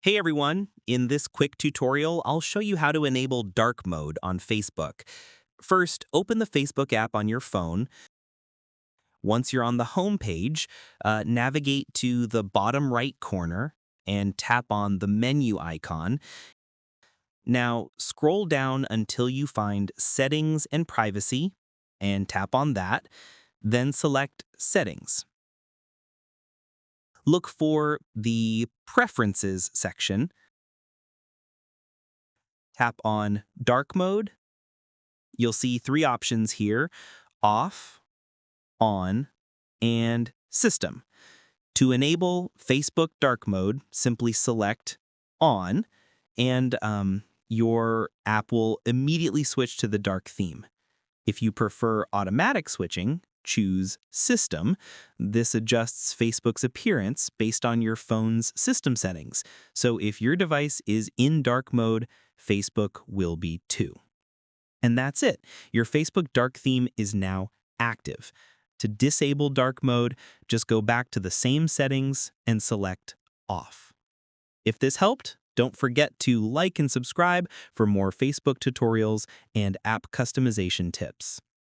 Hey everyone, in this quick tutorial, I'll show you how to enable dark mode on Facebook. First, open the Facebook app on your phone. Once you're on the home page, navigate to the bottom right corner and tap on the menu icon. Now, scroll down until you find Settings and Privacy and tap on that. Then select Settings. Look for the Preferences section. Tap on Dark Mode. You'll see three options here: off, on, and system. To enable Facebook dark mode, simply select on, and your app will immediately switch to the dark theme. If you prefer automatic switching, choose system. This adjusts Facebook's appearance based on your phone's system settings. So if your device is in dark mode, Facebook will be too. And that's it. Your Facebook dark theme is now active. To disable dark mode, just go back to the same settings and select off. If this helped, don't forget to like and subscribe for more Facebook tutorials and app customization tips.